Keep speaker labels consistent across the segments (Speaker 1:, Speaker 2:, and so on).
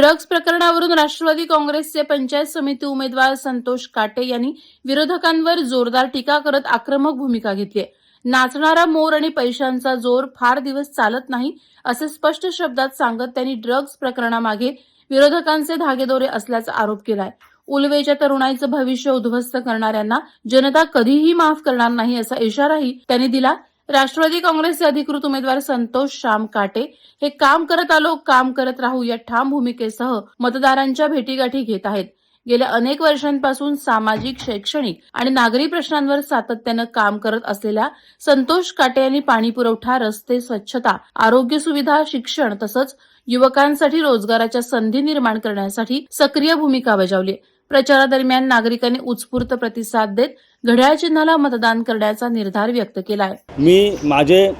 Speaker 1: Drugs प्रकरणावरून राष्ट्रवादी काँग्रेसचे पंचायत समिती उमेदवार संतोष काटे यांनी विरोधकांवर जोरदार टीका करत आक्रमक भूमिका घेतली. नाचणारा मोर आणि पैशांचा जोर फार दिवस चालत नाही असे स्पष्ट शब्दात सांगत त्यांनी ड्रग्ज प्रकरणामागे विरोधकांचे धागेदोरे असल्याचा आरोप केलाय. उलवेच्या तरुणाईचं भविष्य उद्ध्वस्त करणाऱ्यांना जनता कधीही माफ करणार नाही असा इशाराही त्यांनी दिला. राष्ट्रवादी काँग्रेसचे अधिकृत उमेदवार संतोष श्याम काटे हे काम करत आलो, काम करत राहू या ठाम भूमिकेसह मतदारांच्या भेटीगाठी घेत आहेत. गेल्या अनेक वर्षांपासून सामाजिक, शैक्षणिक आणि नागरी प्रश्नांवर सातत्यानं काम करत असलेल्या संतोष काटे यांनी पाणी पुरवठा, रस्ते, स्वच्छता, आरोग्य सुविधा, शिक्षण तसंच युवकांसाठी रोजगाराच्या संधी निर्माण करण्यासाठी सक्रिय भूमिका बजावली. प्रचारादरम्यान नागरिकांनी उत्स्फूर्त प्रतिसाद देत घड्याळ चिन्हाला मतदान करण्याचा निर्धार व्यक्त केलाय.
Speaker 2: मी माझे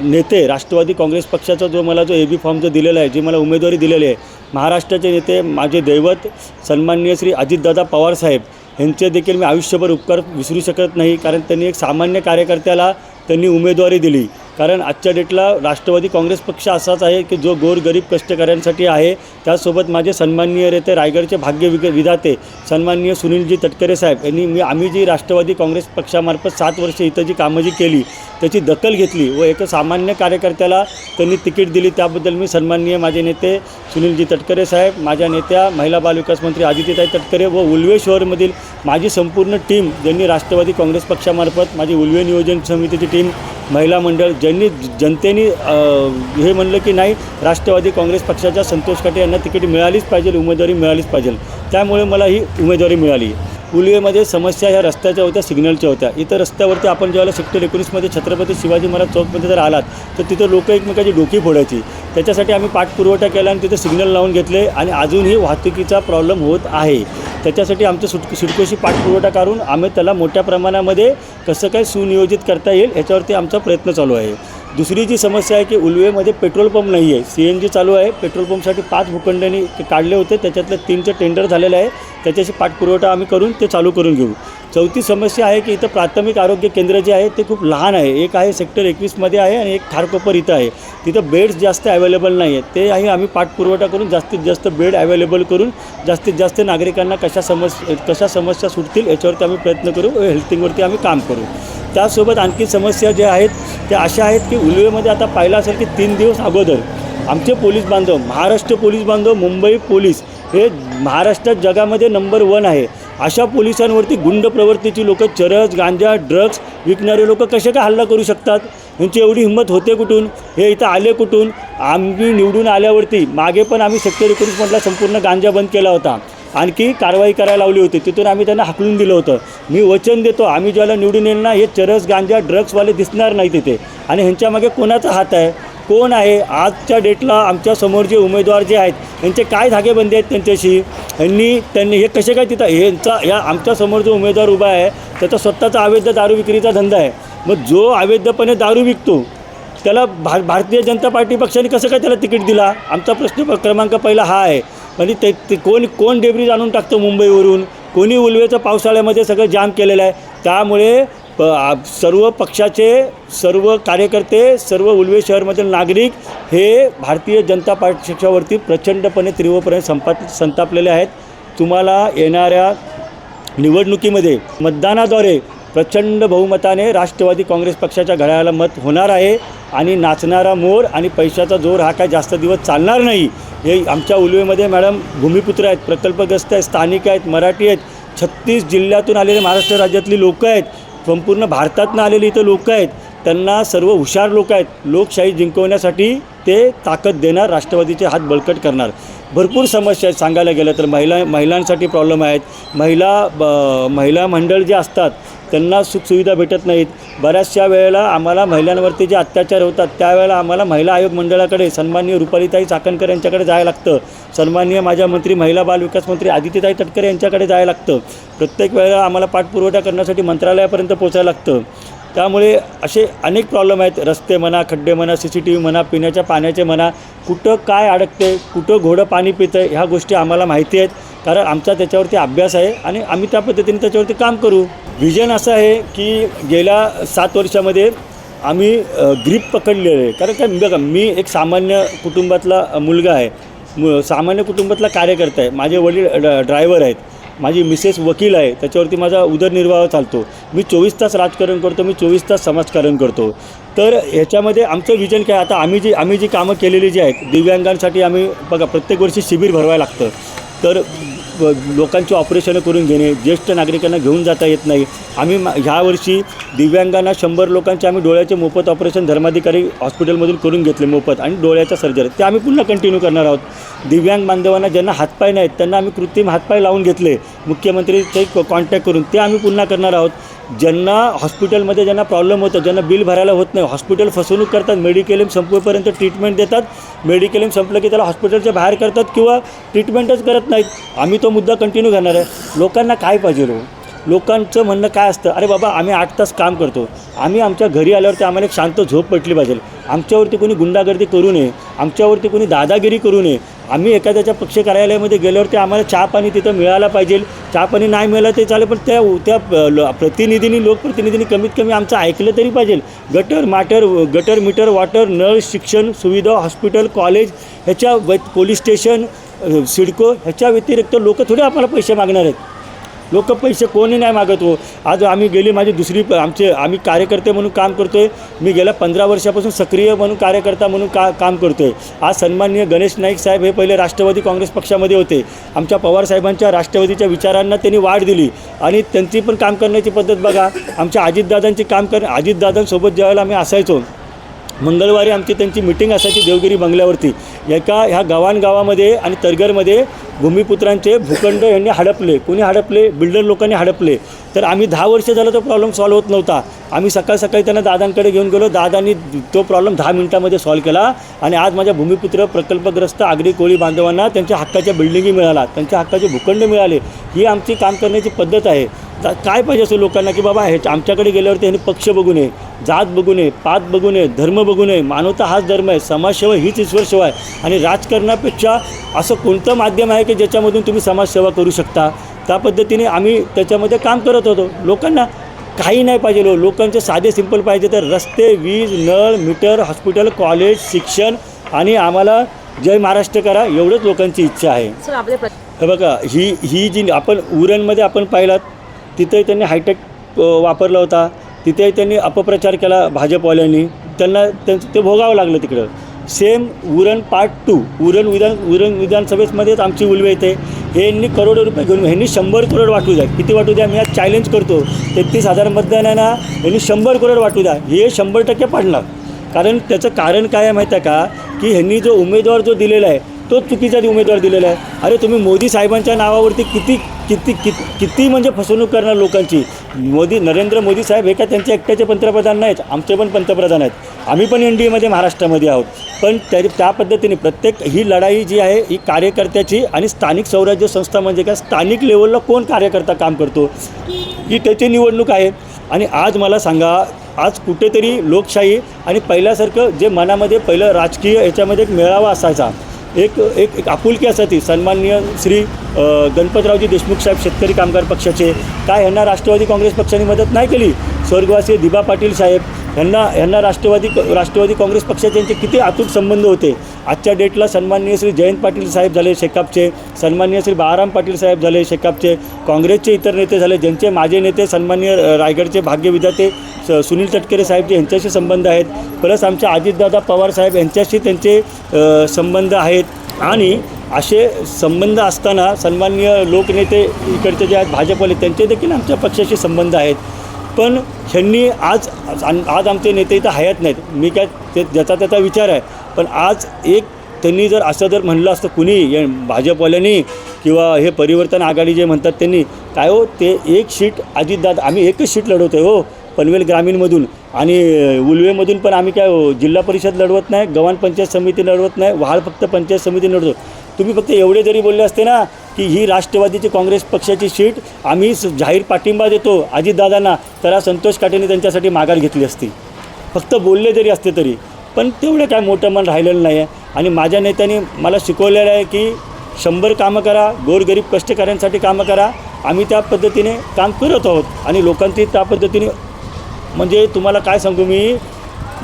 Speaker 2: नेते राष्ट्रवादी काँग्रेस पक्षाचा जो मला एबी फॉर्म जो दिलेला आहे, जी मला उमेदवारी दिलेली आहे, महाराष्ट्राचे नेते माझे दैवत सन्माननीय श्री अजितदादा पवार साहेब यांचे देखील मी आयुष्यभर उपकार विसरू शकत नाही. कारण त्यांनी एक सामान्य कार्यकर्त्याला त्यांनी उमेदवारी दिली. कारण आजच्या डेटला राष्ट्रवादी काँग्रेस पक्ष असाच आहे की जो गोरगरीब कष्टकऱ्यांसाठी आहे. त्यासोबत माझे सन्माननीय नेते रायगडचे भाग्य विधाते सन्माननीय सुनीलजी तटकरे साहेब यांनी आम्ही जी राष्ट्रवादी काँग्रेस पक्षामार्फत 7 वर्ष इथं जी कामं जी केली त्याची दखल घेतली व एक सामान्य कार्यकर्त्याला त्यांनी तिकीट दिली. त्याबद्दल मी सन्माननीय माझे नेते सुनीलजी तटकरे साहेब, माझ्या नेत्या महिला बालविकास मंत्री आदित्यताई तटकरे व उल्वे शहरमधील माझी संपूर्ण टीम, ज्यांनी राष्ट्रवादी काँग्रेस पक्षामार्फत माझी उल्वे नियोजन समितीची टीम, महिला मंडळ, ज्यांनी जनतेने हे म्हणलं की नाही राष्ट्रवादी काँग्रेस पक्षाच्या संतोष काटे यांना तिकीट मिळालीच पाहिजे, उमेदवारी मिळालीच पाहिजे. त्यामुळे मला ही उमेदवारी मिळाली. उलवेमध्ये समस्या ह्या रस्त्याच्या होत्या, सिग्नलच्या होत्या. इथं रस्त्यावरती आपण ज्यावेळेला सेक्टर 19मध्ये छत्रपती शिवाजी महाराज चौकमध्ये जर आलात तर तिथं लोक एकमेकाची डोकी फोडायची. त्याच्यासाठी आम्ही पाठपुरवठा केला आणि तिथे सिग्नल लावून घेतले आणि अजूनही वाहतुकीचा प्रॉब्लेम होत आहे. त्याच्यासाठी आमचं सिडकोशी पाठपुरवठा करून आम्ही त्याला मोठ्या प्रमाणामध्ये कसं काय सुनियोजित करता येईल याच्यावरती आमचा प्रयत्न चालू आहे. दुसरी जी समस्या आहे की उलवेमध्ये पेट्रोल पंप नाही आहे. CNG चालू आहे. पेट्रोल पंपसाठी 5 भूखंडांनी काढले होते, त्याच्यातलं 3चे टेंडर झालेलं आहे. त्याच्याशी पाठपुरवठा आम्ही करून ते चालू करून घेऊ. चौथी समस्या आहे की इथं प्राथमिक आरोग्य केंद्र जे आहे ते खूप लहान आहे. एक आहे सेक्टर 21मध्ये आहे आणि एक खारकोपर इथं आहे. तिथं बेड्स जास्त अवेलेबल नाही आहेत. ते आहे आम्ही पाठपुरवठा करून जास्तीत जास्त बेड अवेलेबल करून जास्तीत जास्त नागरिकांना कशा समस्या सुटतील याच्यावरती आम्ही प्रयत्न करू. हेल्थिंगवरती आम्ही काम करू. त्यासोबत आणखी समस्या ज्या आहेत त्या अशा आहेत की उलवेमध्ये आता पाहिलं असेल की 3 दिवस अगोदर आमचे पोलीस बांधव, महाराष्ट्र पोलीस बांधव, मुंबई पोलीस हे महाराष्ट्रात जगामध्ये नंबर 1 आहे. अशा पोलिसांवरती गुंड प्रवृत्तीची लोक, चरस, गांजा, ड्रग्ज विकणारे लोक कसे काय हल्ला करू शकतात? यांची एवढी हिंमत होते कुठून? हे इथं आले कुठून? आम्ही निवडून आल्यावरती मागे पण आम्ही सेक्टर 19मधला संपूर्ण गांजा बंद केला होता. आणखी कारवाई करायला लावली होती. तिथून आम्ही त्यांना हाकलून दिलं होतं. मी वचन देतो आम्ही ज्याला निवडून येईल ना हे चरस, गांजा, ड्रग्सवाले दिसणार नाही तिथे. आणि ह्यांच्यामागे कोणाचा हात आहे, कोण आहे? आजच्या डेटला आमच्यासमोर जे उमेदवार जे आहेत यांचे काय धागेबंदी आहेत त्यांच्याशी? त्यांनी हे कसे काय तिथं या आमच्यासमोर जो उमेदवार उभा आहे त्याचा स्वतःचा अवैध दारू विक्रीचा धंदा आहे. मग जो अवैधपणे दारू विकतो त्याला भारतीय जनता पार्टी पक्षाने कसं काय त्याला तिकीट दिला? आमचा प्रश्न क्रमांक पहिला हा आहे. म्हणजे ते कोण डेब्रीज आणून टाकतं मुंबईवरून? कोणी उलवेचं पावसाळ्यामध्ये सगळं जाम केलेलं आहे. त्यामुळे सर्व पक्षाचे सर्व कार्यकर्ते, सर्व उलवे शहरमधील नागरिक हे भारतीय जनता पक्षावरती प्रचंडपणे तीव्रपणे संतापलेले आहेत. तुम्हाला येणाऱ्या निवडणुकीमध्ये मतदानाद्वारे प्रचंड बहुमताने राष्ट्रवादी काँग्रेस पक्षाच्या घड्याळाला मत होणार आहे. आणि नाचणारा मोर आणि पैशाचा जोर हा काय जास्त दिवस चालणार नाही. हे आमच्या उलवेमध्ये मॅडम भूमिपुत्र आहेत, प्रकल्पग्रस्त आहेत, स्थानिक आहेत, मराठी आहेत, 36 जिल्ह्यातून आलेले महाराष्ट्र राज्यातली लोकं आहेत, संपूर्ण भारतातून आलेली इथं लोकं आहेत. त्यांना सर्व हुशार लोक आहेत. लोकशाही जिंकवण्यासाठी ते ताकद देणार, राष्ट्रवादीचे हात बळकट करणार. भरपूर समस्या आहेत सांगायला गेलं तर. महिलांसाठी प्रॉब्लेम आहेत. महिला मंडळ जे असतात त्यांना सुखसुविधा भेटत नाहीत. बऱ्याचशा वेळेला आम्हाला महिलांवरती जे अत्याचार होतात त्यावेळेला आम्हाला महिला आयोग मंडळाकडे सन्माननीय रुपालीताई चाकणकर यांच्याकडे जायला लागतं. सन्माननीय माझ्या मंत्री महिला बालविकास मंत्री आदित्यताई तटकरे यांच्याकडे जायला लागतं. प्रत्येक वेळेला आम्हाला पाठपुरवठा करण्यासाठी मंत्रालयापर्यंत पोचायला लागतं. त्यामुळे असे अनेक प्रॉब्लेम आहेत. रस्ते म्हणा, खड्डे म्हणा, CCTV म्हणा, पिण्याच्या पाण्याचे म्हणा, कुठं काय अडकते, कुठं घोडं पाणी पितं, ह्या गोष्टी आम्हाला माहिती आहेत. कारण आमचा त्याच्यावरती अभ्यास आहे आणि आम्ही त्या पद्धतीने त्याच्यावरती काम करू. विजन असं आहे की गेल्या 7 वर्षामध्ये आम्ही ग्रीप पकडलेलं आहे. कारण काय बघा, मी एक सामान्य कुटुंबातला मुलगा आहे. सामान्य कुटुंबातला कार्यकर्ता आहे. माझे वडील ड्रायव्हर आहेत, माझी मिसेस वकील आहे, त्याच्यावरती माझा उदरनिर्वाह चालतो. मी 24 तास राजकारण करतो, मी 24 तास समाजकारण करतो. तर ह्याच्यामध्ये आमचं विजन काय, आता आम्ही जी कामं केलेली जी आहेत दिव्यांगांसाठी, आम्ही बघा प्रत्येक वर्षी शिबिर भरवायला लागतं. तर लोकांची ऑपरेशनं करून घेणे, ज्येष्ठ नागरिकांना घेऊन जाता येत नाही. आम्ही ह्या वर्षी दिव्यांगांना 100 लोकांचे आम्ही डोळ्याचे मोफत ऑपरेशन धर्माधिकारी हॉस्पिटलमधून करून घेतले मोफत, आणि डोळ्याच्या सर्जरी ते आम्ही पुन्हा कंटिन्यू करणार आहोत. दिव्यांग बांधवांना ज्यांना हातपाय नाहीत त्यांना आम्ही कृत्रिम हातपाय लावून घेतले मुख्यमंत्रीचे कॉन्टॅक्ट करून, ते आम्ही पुन्हा करणार आहोत. ज्यांना हॉस्पिटलमध्ये ज्यांना प्रॉब्लेम होतं, ज्यांना बिल भरायला होत नाही, हॉस्पिटल फसवणूक करतात, मेडिक्लेम संपेपर्यंत ट्रीटमेंट देतात, मेडिक्लेम संपलं की त्याला हॉस्पिटलच्या बाहेर करतात किंवा ट्रीटमेंटच करत नाहीत. आम्ही तो मुद्दा कंटिन्यू करणार आहे. लोकांना काय पाहिजे हो, लोकांचं म्हणणं काय असतं, अरे बाबा आम्ही 8 तास काम करतो, आम्ही आमच्या घरी आल्यावरती आम्हाला एक शांत झोप पटली पाहिजे, आमच्यावरती कोणी गुंडागर्दी करू नये, आमच्यावरती कोणी दादागिरी करू नये. आम्ही एखाद्याच्या पक्ष कार्यालयामध्ये गेल्यावरती आम्हाला चहा पाणी तिथं मिळायला पाहिजे. चहा पाणी नाही मिळालं ते चालेल, पण त्या प्रतिनिधींनी, लोकप्रतिनिधींनी कमीत कमी आमचं ऐकलं तरी पाहिजे. गटर मीटर वॉटर, नळ, शिक्षण सुविधा, हॉस्पिटल, कॉलेज, ह्याच्या पोलीस स्टेशन, सिडको, ह्याच्या व्यतिरिक्त लोक थोडे आम्हाला पैसे मागणार आहेत. लोक पैसे कोणी नाही मागत हो. आज आम्ही गेली माझी आम्ही कार्यकर्ते म्हणून काम करतो आहे. मी गेल्या 15 वर्षापासून सक्रिय म्हणून कार्यकर्ता म्हणून काम करतो आहे. आज सन्माननीय गणेश नाईक साहेब हे पहिले राष्ट्रवादी काँग्रेस पक्षामध्ये होते. आमच्या पवारसाहेबांच्या राष्ट्रवादीच्या विचारांना त्यांनी वाढ दिली आणि त्यांची पण काम करण्याची पद्धत बघा. आमच्या अजितदादांसोबत ज्यावेळेला आम्ही असायचो, मंगळवारी आमची त्यांची मिटिंग असायची देवगिरी बंगल्यावरती. ह्या गावांगावामध्ये आणि तरघरमध्ये भूमिपुत्रांचे भूखंड यांनी हडपले. कोणी हडपले? बिल्डर लोकांनी हडपले. तर आम्ही 10 वर्ष झालं तो प्रॉब्लेम सॉल्व्ह होत नव्हता. आम्ही सकाळी त्यांना दादांकडे घेऊन गेलो. दादांनी तो प्रॉब्लेम 10 मिनिटामध्ये सॉल्व्ह केला आणि आज माझ्या भूमिपुत्र प्रकल्पग्रस्त आगरी कोळी बांधवांना त्यांच्या हक्काच्या बिल्डिंगी मिळाला, त्यांच्या हक्काचे भूखंड मिळाले. ही आमची काम करण्याची पद्धत आहे. काय पाहिजे असं लोकांना की बाबा हे आमच्याकडे गेल्यावरती ह्यांनी पक्ष बघू नये, जात बघू नये, पात बघू नये, धर्म बघू नये. मानवता हाच धर्म आहे, समाजसेवा हीच ईश्वरसेवा आहे. आणि राजकारणापेक्षा असं कोणतं माध्यम आहे की ज्याच्यामधून तुम्ही समाजसेवा करू शकता? त्या पद्धतीने आम्ही त्याच्यामध्ये काम करत होतो. लोकांना काही नाही पाहिजे, लोकांचे साधे सिंपल पाहिजे. तर रस्ते, वीज, नळ, मीटर, हॉस्पिटल, कॉलेज, शिक्षण आणि आम्हाला जय महाराष्ट्र करा, एवढंच लोकांची इच्छा आहे. हे बघा, ही जी आपण उरणमध्ये आपण पाहिलात, तिथेही त्यांनी हायटेक वापरला होता, तिथेही त्यांनी अपप्रचार केला भाजपवाल्यांनी, त्यांना ते भोगावं लागलं तिकडं. सेम उरण पार्ट 2 उरण विधानसभेमध्येच आमची उलवे येते. हे यांनी करोडो रुपये घेऊन, ह्यांनी 100 करोड वाटू द्या. किती वाटू द्या? मी आज चॅलेंज करतो, 33,000 मतदान आहे ना, यांनी 100 करोड वाटू द्या. हे 100% पडणार. कारण त्याचं कारण काय आहे माहीत आहे का, की ह्यांनी जो उमेदवार जो दिलेला आहे तो चुकीचा उमेदवार दिलेला आहे. अरे तुम्ही मोदी साहेबांच्या नावावरती किती म्हणजे फसवणूक करणार लोकांची. नरेंद्र मोदी साहेब हे का त्यांचे एकट्याचे पंतप्रधान नाहीत, आमचे पण पंतप्रधान आहेत. आम्ही पण NDAमध्ये महाराष्ट्रामध्ये आहोत. पण त्या पद्धतीने प्रत्येक ही लढाई जी आहे ही कार्यकर्त्याची. आणि स्थानिक स्वराज्य संस्था म्हणजे काय, स्थानिक लेवलला कोण कार्यकर्ता काम करतो ही त्याची निवडणूक आहे. आणि आज मला सांगा, आज कुठेतरी लोकशाही आणि पहिल्यासारखं जे मनामध्ये पहिलं राजकीय याच्यामध्ये एक मेळावा असायचा, एक आपुलकी असायची. सन्माननीय श्री गणपतरावजी देशमुख साहेब शेतकरी कामगार पक्षाचे, काय ह्यांना राष्ट्रवादी काँग्रेस पक्षाने मदत नाही केली? स्वर्गवासी दिबा पाटील साहेब ह्यांना राष्ट्रवादी काँग्रेस पक्षाचे यांचे किती अतूट संबंध होते. आजच्या डेटला सन्माननीय श्री जयंत पाटील साहेब झाले शेकापचे, सन्माननीय श्री बाळाराम पाटील साहेब झाले शेकापचे, काँग्रेसचे इतर नेते झाले, ज्यांचे माझे नेते सन्माननीय रायगडचे भाग्यविधाते सुनील तटकरे साहेब जे यांच्याशी संबंध आहेत. प्लस आमच्या अजितदादा पवार साहेब यांच्याशी त्यांचे संबंध आहेत. आणि असे संबंध असताना सन्माननीय लोकनेते इकडचे जे आहेत भाजपवाले, त्यांचे देखील आमच्या पक्षाशी संबंध आहेत. पण ह्यांनी आज आमचे नेते इथं हयात नाहीत. मी काय ते ज्याचा त्याचा विचार आहे. पण आज त्यांनी जर असं जर म्हणलं असतं कुणी भाजपवाल्यांनी किंवा हे परिवर्तन आघाडी जे म्हणतात त्यांनी, काय हो ते एक सीट अजितदादा, आम्ही एकच सीट लढवतो आहे हो पनवेल ग्रामीणमधून. आणि उलवेमधून पण आम्ही काय जिल्हा परिषद लढवत नाही, गव्हाण पंचायत समिती लढवत नाही, वहाळ फक्त पंचायत समिती लढवतो. तुम्ही फक्त एवढे जरी बोलले असते ना की ही राष्ट्रवादीची काँग्रेस पक्षाची सीट आम्ही जाहीर पाठिंबा देतो अजितदादांना, तर संतोष काटेंनी त्यांच्यासाठी माघार घेतली असती. फक्त बोलले जरी असते तरी. पण तेवढं काय मोठं मन राहिलेलं नाही आहे. आणि माझ्या नेत्यांनी मला शिकवलेलं आहे की 100 कामं करा, गोरगरीब कष्टकऱ्यांसाठी कामं करा. आम्ही त्या पद्धतीने काम करत आहोत. आणि लोकांची त्या पद्धतीने, म्हणजे तुम्हाला काय सांगू मी,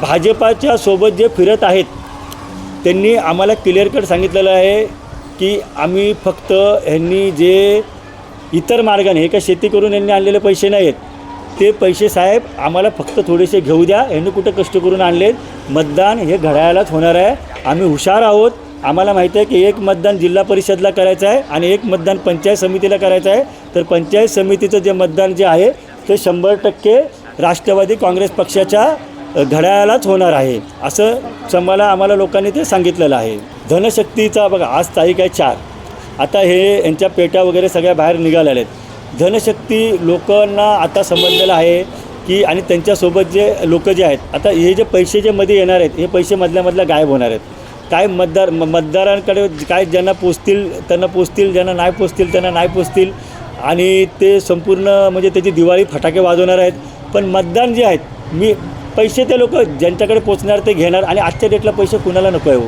Speaker 2: भाजपाच्या सोबत जे फिरत आहेत त्यांनी आम्हाला क्लिअर कट सांगितलेलं आहे की आम्ही फक्त ह्यांनी जे इतर मार्गाने, हे काय शेती करून यांनी आणलेले पैसे नाही आहेत, ते पैसे साहेब आम्हाला फक्त थोडेसे घेऊ द्या. यांनी कुठं कष्ट करून आणलेत. मतदान हे घड्याळालाच होणार आहे. आम्ही हुशार आहोत. आम्हाला माहिती आहे की एक मतदान जिल्हा परिषदला करायचं आहे आणि एक मतदान पंचायत समितीला करायचं आहे. तर पंचायत समितीचं जे मतदान जे आहे ते 100% राष्ट्रवादी काँग्रेस पक्षाच्या घड्याळालाच होणार आहे, असं आम्हाला लोकांनी ते सांगितलेलं आहे. धनशक्तीचा बघा, आज तारीख आहे 4. आता हे यांच्या पेट्या वगैरे सगळ्या बाहेर निघालेल्या आहेत. धनशक्ती लोकांना आता समजलेलं आहे की, आणि त्यांच्यासोबत जे लोक जे आहेत, आता हे जे पैसे जे मध्ये येणार आहेत, हे पैसे मधल्या गायब होणार आहेत. काय मतदारांकडे काय ज्यांना पोचतील त्यांना पोचतील, ज्यांना नाही पोचतील त्यांना नाही पोचतील, आणि ते संपूर्ण म्हणजे त्याची दिवाळी फटाके वाजवणार आहेत. पण मतदान जे आहेत, पैसे ते लोक ज्यांच्याकडे पोचणार ते घेणार. आणि आजच्या डेटला पैसे कुणाला नको आहे हो.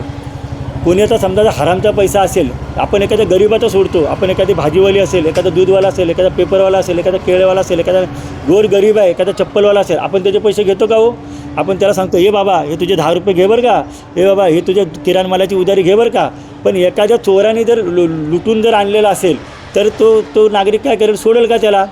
Speaker 2: कोणाचा समजा हरामचा पैसा असेल, आपण एखाद्या गरीबाचा सोडतो, आपण एखादी भाजीवाली असेल, एखादा दूधवाला असेल, एखादा पेपरवाला असेल, एखादा केळेवाला असेल, एखादा गोर गरीब आहे, एखादा चप्पलवाला असेल, आपण त्याचे पैसे घेतो का हो? आपण त्याला सांगतो, हे बाबा हे तुझे 10 रुपये घे बरं का, हे बाबा हे तुझ्या किराणा मालाची उधारी घे बरं का. पण एखाद्या चोराने जर लुटून जर आणलेला असेल तर तो नागरिक काय करेल? सोडेल का त्याला?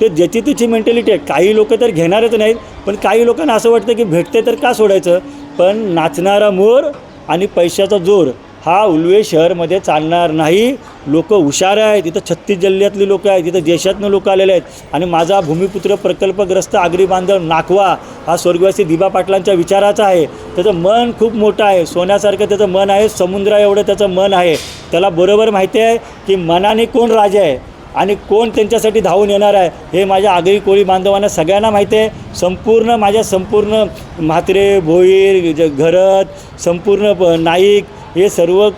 Speaker 2: ते ज्याची त्याची मेंटॅलिटी आहे. काही लोक तर घेणारच नाहीत, पण काही लोकांना असं वाटतं की भेटते तर का सोडायचं. पण नाचणारा मोर आणि पैशाचा जोर हा उल्वे शहरमध्ये चालणार नाही. लोक हुशार आहेत. इथं 36 जिल्ह्यातली लोक आहेत, इथं देशातनं लोक आलेले आहेत. आणि माझा भूमिपुत्र प्रकल्पग्रस्त आगरी बांधव नाकवा हा स्वर्गवासी दिबा पाटलांच्या विचाराचा आहे. त्याचं मन खूप मोठं आहे, सोन्यासारखं त्याचं मन आहे, समुद्रा एवढं त्याचं मन आहे. त्याला बरोबर माहिती आहे की मनाने कोण राजा आहे आणि कोण त्यांच्यासाठी धावून येणार आहे. हे माझ्या आगरी कोळी बांधवांना सगळ्यांना माहिती आहे. संपूर्ण म्हात्रे, भोईर, घरत, संपूर्ण नाईक, हे सर्व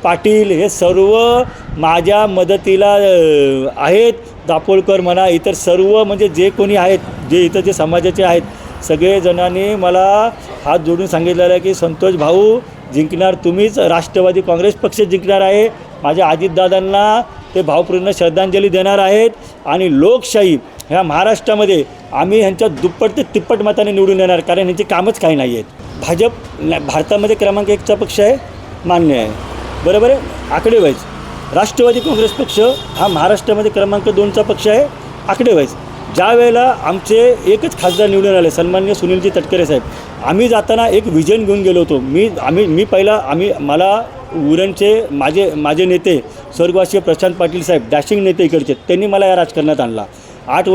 Speaker 2: पाटील, हे सर्व माझ्या मदतीला आहेत. दापोलकर म्हणा, इतर सर्व म्हणजे जे कोणी आहेत, जे इथं जे समाजाचे आहेत, सगळेजणांनी मला हात जोडून सांगितलेलं आहे की संतोष भाऊ जिंकणार तुम्हीच, राष्ट्रवादी काँग्रेस पक्ष जिंकणार आहे. माझ्या अजितदादांना ते भावपूर्ण श्रद्धांजली देणार आहेत. आणि लोकशाही ह्या महाराष्ट्रामध्ये आम्ही ह्यांच्या दुप्पट ते तिप्पट मताने निवडून येणार, कारण ह्यांची कामच काही नाही आहेत. भाजप भारतामध्ये क्रमांक 1चा पक्ष आहे, मान्य आहे, बरोबर आहे, आकडेवाईज. राष्ट्रवादी काँग्रेस पक्ष हा महाराष्ट्रामध्ये क्रमांक 2चा पक्ष आहे, आकडेवाईज. ज्या वेळेला आमचे एकच खासदार निवडून आले, सन्माननीय सुनीलजी तटकरे साहेब, आम्ही जाताना एक विजन घेऊन गेलो होतो. मला उरणचे माझे नेते स्वर्गवासी प्रशांत पाटील साहेब, डॅशिंग नेते इकडचे, त्यांनी मला या राजकारणात आणला. 8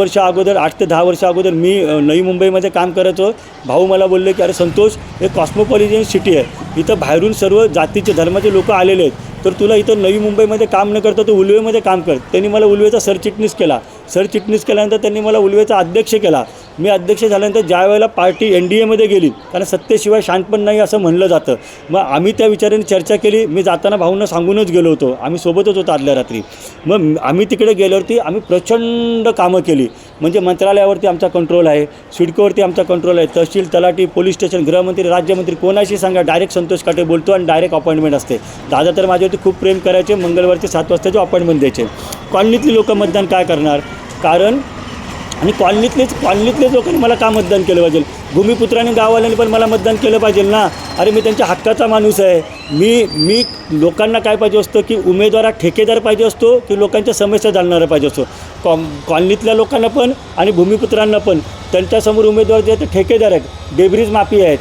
Speaker 2: ते 10 वर्ष अगोदर मी नवी मुंबईमध्ये काम करायचो. भाऊ मला बोलले की अरे संतोष, हे कॉस्मोपॉलिटन सिटी आहे, इथं बाहेरून सर्व जातीचे धर्माचे लोक आलेले आहेत, तर तुला इथं नवी मुंबईमध्ये काम न करता तू उल्वेमध्ये काम कर. त्यांनी मला उल्वेचा सरचिटणीस केला. सरचिटणीस केल्यानंतर त्यांनी मला उल्वेचा अध्यक्ष केला. मी अध्यक्ष झाल्यानंतर ज्या वेळेला पार्टी NDAमध्ये गेली, कारण सत्तेशिवाय शांत पण नाही असं म्हणलं जातं, मग आम्ही त्या विचाराने चर्चा केली. मी जाताना भाऊंना सांगूनच गेलो होतो, आम्ही सोबतच होतो आदल्या रात्री. मग आम्ही तिकडे गेल्यावरती आम्ही प्रचंड कामं केली. म्हणजे मंत्रालयावरती आमचा कंट्रोल आहे, सिडकोवरती आमचा कंट्रोल आहे, तहसील, तलाठी, पोलीस स्टेशन, गृहमंत्री, राज्यमंत्री, कोणाशी सांगा डायरेक्ट संतोष काटे बोलतो आणि डायरेक्ट अपॉइंटमेंट असते. दादा तर माझ्यावरती खूप प्रेम करायचे. मंगळवारचे 7 वाजताचे अपॉइंटमेंट द्यायचे. कॉलनीतली लोक मतदान काय करणार? कारण आणि कॉलनीतलेच लोकांनी मला का मतदान केलं पाहिजे? भूमिपुत्रांनी गाववाल्यांनी पण मला मतदान केलं पाहिजे ना. अरे मी त्यांच्या हक्काचा माणूस आहे. मी लोकांना काय पाहिजे असतं की उमेदवार ठेकेदार पाहिजे असतो की लोकांच्या समस्या जाणणारा पाहिजे असतो. कॉलनीतल्या लोकांना पण आणि भूमिपुत्रांना पण त्यांच्यासमोर उमेदवार जे आहेत ते ठेकेदार आहेत, डेब्रीज माफी आहेत,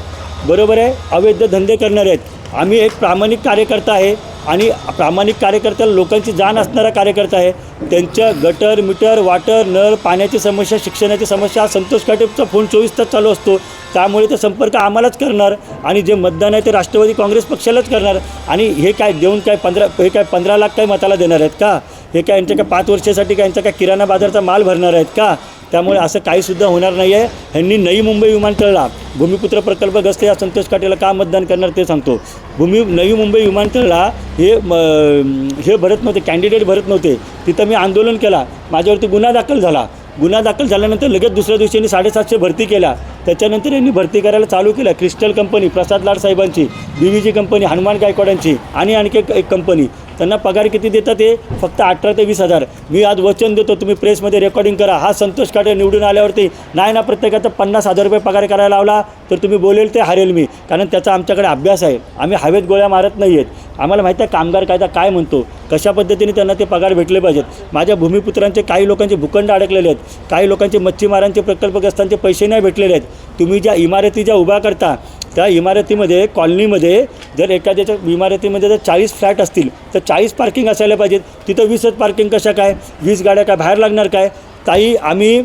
Speaker 2: बरोबर आहे, अवैध धंदे करणारे आहेत. आम्ही एक प्रामाणिक कार्यकर्ता आहे आणि प्रामाणिक कार्यकर्त्याला लोकांची जाण असणारा कार्यकर्ता आहे. त्यांच्या गटर, मीटर, वाटर, नळ, पाण्याची समस्या, शिक्षणाची समस्या, संतोष काटेचा फोन 24 तास चालू असतो. त्यामुळे ते संपर्क आम्हालाच करणार आणि जे मतदान आहे ते राष्ट्रवादी काँग्रेस पक्षालाच करणार. आणि हे काय देऊन काय 15 लाख काय मताला देणार आहेत का? हे काय यांच्या काय 5 वर्षासाठी काय यांचा काय किराणा बाजारचा माल भरणार आहेत का? त्यामुळे असं काहीसुद्धा होणार नाही आहे. ह्यांनी नवी मुंबई विमानतळला भूमिपुत्र प्रकल्पग्रस्त या संतोष काटेला का मतदान करणार ते सांगतो. नवी मुंबई विमानतळला हे भरत नव्हते, कॅन्डिडेट भरत नव्हते. तिथं मी आंदोलन केला, माझ्यावरती गुन्हा दाखल झाला. गुन्हा दाखल झाल्यानंतर लगेच दुसऱ्या दिवशी यांनी 750 भरती केल्या. त्याच्यानंतर यांनी भरती करायला चालू केलं. क्रिस्टल कंपनी, प्रसाद लाड साहेबांची, BVG कंपनी, हनुमान गायकवाडांची आणि आणखी एक कंपनी. त्यांना पगार किती देतात? ते फक्त 18 ते 20 हजार. मी आज वचन देतो, तुम्ही प्रेसमध्ये रेकॉर्डिंग करा. हा संतोष काटे निवडून आल्यावरती नाही ना प्रत्येकाचा 50,000 रुपये पगार करायला लावला तर तुम्ही बोलेल ते हारेल मी, कारण त्याचा आमच्याकडे अभ्यास आहे. आम्ही हवेत गोळ्या मारत नाही आहेत. आम्हाला माहिती आहे कामगार कायदा काय म्हणतो, कशा पद्धतीने त्यांना ते पगार भेटले पाहिजेत. माझ्या भूमिपुत्रांचे काही लोकांचे भूखंड अडकलेले आहेत, काही लोकांचे मच्छीमारांचे प्रकल्पग्रस्तांचे पैसे नाही भेटलेले आहेत. तुम्ही ज्या इमारती ज्या उभ्या करता त्या इमारतीमध्ये कॉलनीमध्ये जर एखाद्याच्या इमारतीमध्ये जर 40 फ्लॅट असतील तर 40 पार्किंग असायला पाहिजेत. तिथं 20च पार्किंग कशा काय, 20 गाड्या काय बाहेर लागणार काय. ताई आम्ही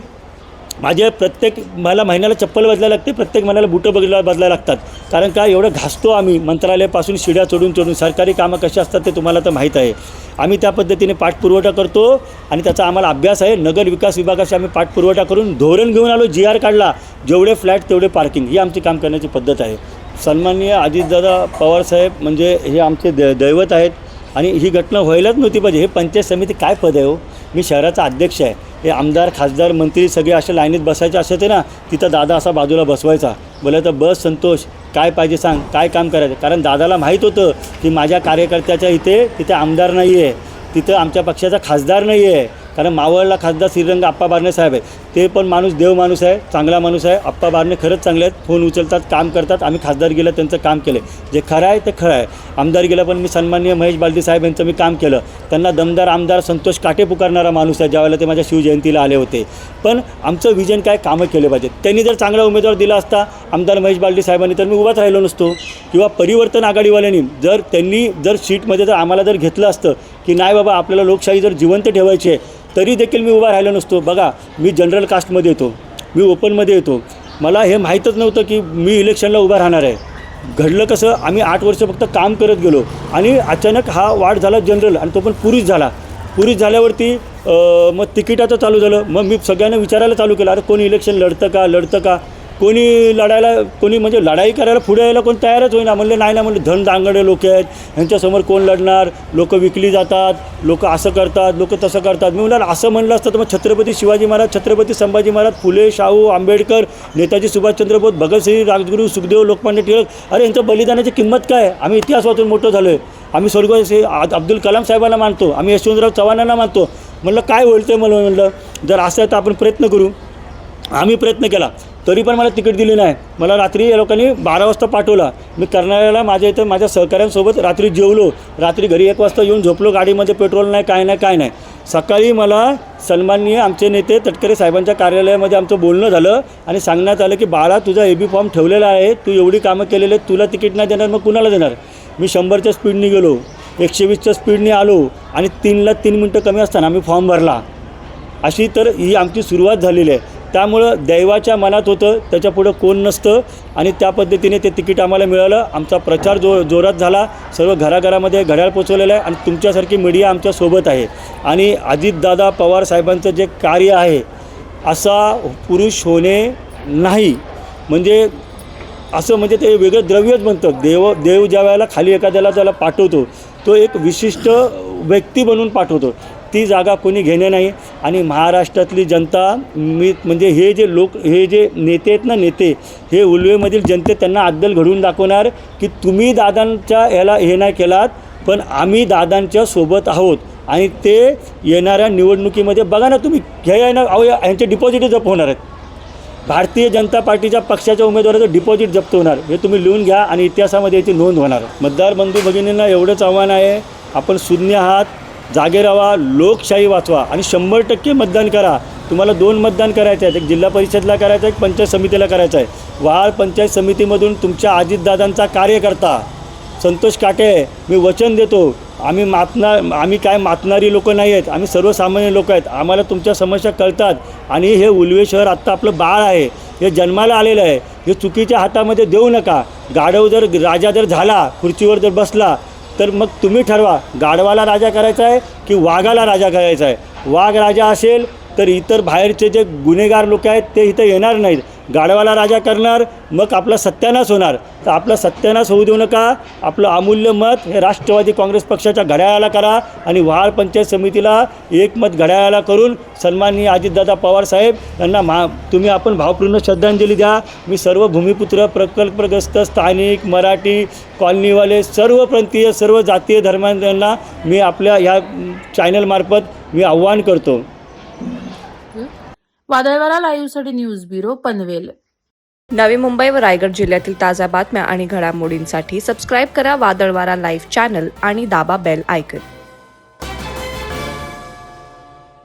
Speaker 2: मला महिन्याला चप्पल बदलायला लागते, प्रत्येक महिन्याला बुटं बदलायला लागतात. कारण काय एवढं घासतो आम्ही मंत्रालयापासून शिड्या चढून सरकारी कामं कशी असतात ते तुम्हाला तर माहीत आहे. आम्ही त्या पद्धतीने पाठपुरवठा करतो आणि त्याचा आम्हाला अभ्यास आहे. नगर विकास विभागाशी आम्ही पाठपुरवठा करून धोरण घेऊन आलो, GR काढला, जेवढे फ्लॅट तेवढे पार्किंग, ही आमची काम करण्याची पद्धत आहे. सन्माननीय अजितदादा पवारसाहेब म्हणजे हे आमचे दैवत आहेत आणि ही घटना व्हायलाच नव्हती पाहिजे. हे पंचायत समिती काय पद आहे हो, मी शहराचा अध्यक्ष आहे. हे आमदार खासदार मंत्री सगळे अशा लाईनीत बसायचे असायचे ना, तिथं दादा असा बाजूला बसवायचा. बोला तर बस संतोष काय पाहिजे सांग, काय काम करायचं. कारण दादाला माहीत होतं की माझ्या कार्यकर्त्याच्या तिथे आमदार नाही आहे, तिथं आमच्या पक्षाचा खासदार नाही आहे. कारण मावळला खासदार श्रीरंग आप्पा बारणे साहेब आहे, ते पण माणूस देव माणूस आहे, चांगला माणूस आहे. आप्पा बारणे खरंच चांगले आहेत, फोन उचलतात, काम करतात. आम्ही खासदार गेलं त्यांचं काम केलं, जे खरं आहे ते खरं आहे. आमदार गेलं पण मी सन्माननीय महेश बालदी साहेब यांचं मी काम केलं. त्यांना दमदार आमदार संतोष काटे पुकारणारा माणूस आहे, ज्यावेळेला ते माझ्या शिवजयंतीला आले होते. पण आमचं विजन काय, कामं केले पाहिजेत. त्यांनी जर चांगला उमेदवार दिला असता आमदार महेश बालदी साहेबांनी तर मी उभाच राहिलो नसतो. किंवा परिवर्तन आघाडीवाल्यांनी त्यांनी सीटमध्ये जर आम्हाला जर घेतलं असतं की नाही बाबा आपल्याला लोकशाही जर जिवंत ठेवायची आहे, तरी देखील मी उभा राहिलो नसतो. बघा मी जनरल कास्टमध्ये येतो, मी ओपनमध्ये येतो, मला हे माहीतच नव्हतं की मी इलेक्शनला उभा राहणार आहे. घडलं कसं, आम्ही 8 वर्ष फक्त काम करत गेलो आणि अचानक हा वाढ झाला जनरल, आणि तो पण पुरुष झाला. पुरुष झाल्यावरती मग तिकिटाचं चालू झालं. मग मी सगळ्यांना विचारायला चालू केलं, अरे कोणी इलेक्शन लढतं का, कोणी म्हणजे लढाई करायला पुढे यायला कोण तयारच होईना. म्हणलं नाही ना, म्हणलं धन दांगडे लोक आहेत, ह्यांच्यासमोर कोण लढणार, लोक विकली जातात, लोक असं करतात, लोक तसं करतात. मी म्हणलं असं म्हणलं असतं तर मग छत्रपती शिवाजी महाराज, छत्रपती संभाजी महाराज, फुले, शाहू, आंबेडकर, नेताजी सुभाषचंद्र बोस, भगतसिंग, राजगुरू, सुखदेव, लोकमान्य टिळक, अरे यांचं बलिदानाची किंमत काय. आम्ही इतिहास वाचून मोठं झालो आहे. आम्ही स्वर्गीय अब्दुल कलाम साहेबांना मानतो, आम्ही यशवंतराव चव्हाणांना मानतो. म्हणलं काय होईल ते म्हणलं जर असं तर आपण प्रयत्न करू. आम्ही प्रयत्न केला तरी पण मला तिकीट दिली नाही. मला रात्री या लोकांनी 12 वाजता पाठवला. मी कर्नाळ्याला माझ्या सहकाऱ्यांसोबत रात्री जेवलो, रात्री घरी 1 वाजता येऊन झोपलो. गाडीमध्ये पेट्रोल नाही, काय नाही. सकाळी मला सन्माननीय आमचे नेते तटकरे साहेबांच्या कार्यालयामध्ये आमचं बोलणं झालं आणि सांगण्यात आलं की बाळा तुझा AB फॉर्म ठेवलेला आहे, तू एवढी कामं केलेले आहेत, तुला तिकीट नाही देणार, मग कुणाला देणार. मी 100च्या स्पीडने गेलो, 120च्या स्पीडने आलो आणि 3ला 3 मिनटं कमी असताना आम्ही फॉर्म भरला. अशी तर ही आमची सुरुवात झालेली आहे. त्यामुळं दैवाच्या मनात होतं, त्याच्यापुढं कोण नसतं आणि त्या पद्धतीने ते तिकीट आम्हाला मिळालं. आमचा प्रचार जोरात झाला, सर्व घराघरामध्ये घड्याळ पोचवलेलं आहे आणि तुमच्यासारखी मीडिया आमच्यासोबत आहे. आणि अजितदादा पवार साहेबांचं जे कार्य आहे असा पुरुष होणे नाही, म्हणजे असं म्हणजे ते वेगळं द्रव्यच बनतं. देव ज्या वेळेला खाली एखाद्याला त्याला पाठवतो तो एक विशिष्ट व्यक्ती बनवून पाठवतो. ती जागा कोणी घेणे नाही. आणि महाराष्ट्रातली जनता म्हणजे हे जे नेते आहेत ना, नेते हे उल्वेमधील जनते त्यांना अद्दल घडवून दाखवणार की तुम्ही दादांच्या हे नाही केलात, पण आम्ही दादांच्या सोबत आहोत. आणि ते येणाऱ्या निवडणुकीमध्ये बघा ना तुम्ही, यांचे डिपॉझिट जप्त होणार आहेत. भारतीय जनता पार्टीच्या पक्षाच्या उमेदवाराचं डिपॉझिट जप्त होणार, हे तुम्ही लिहून घ्या आणि इतिहासामध्ये याची नोंद होणार. मतदार बंधू भगिनींना एवढंच आव्हान आहे, आपण शून्य आहात, जागे राहा, लोकशाही वाचवा आणि 100% मतदान करा. तुम्हाला 2 मतदान करायचे आहेत, एक जिल्हा परिषदला करायचं आहे, एक पंचायत समितीला करायचं आहे. वाळ पंचायत समितीमधून तुमच्या अजितदादांचा कार्यकर्ता संतोष काटे, मी वचन देतो, आम्ही काय मातणारी लोकं नाही आहेत, आम्ही सर्वसामान्य लोक आहेत. आम्हाला तुमच्या समस्या कळतात आणि हे उल्वे शहर आत्ता आपलं बाळ आहे, हे जन्माला आलेलं आहे. हे चुकीच्या हातामध्ये देऊ नका. गाढव जर राजा जर झाला, खुर्चीवर जर बसला तर मग तुम्ही ठरवा, गाढवाला राजा करायचा आहे की वाघाला राजा करायचा आहे. वाघ राजा असेल तर इतर बाहेरचे जे गुन्हेगार लोक आहेत ते इथं येणार नाहीत. गाढवाला राजा करणार, मग आपला सत्यानाश होणार. तर आपला सत्यानाश होऊ देऊ नका. आपलं अमूल्य मत हे राष्ट्रवादी काँग्रेस पक्षाच्या घड्याळाला करा आणि वाळ पंचायत समितीला एकमत घड्याळाला करून सन्माननीय अजितदादा पवार साहेब यांना तुम्ही आपण भावपूर्ण श्रद्धांजली द्या. मी सर्व भूमिपुत्र, प्रकल्पग्रस्त, स्थानिक, मराठी, कॉलनीवाले, सर्व प्रांतीय, सर्व जातीय धर्मांना मी आपल्या ह्या चॅनलमार्फत मी आव्हान करतो.
Speaker 1: वादळवाडा लाईव्हसाठी न्यूज ब्युरो पनवेल.
Speaker 3: नवी मुंबई व रायगड जिल्ह्यातील ताज्या बातम्या आणि घडामोडींसाठी सबस्क्राईब करा वादळवारा लाईव्ह चॅनल आणि दाबा बेल आयकन.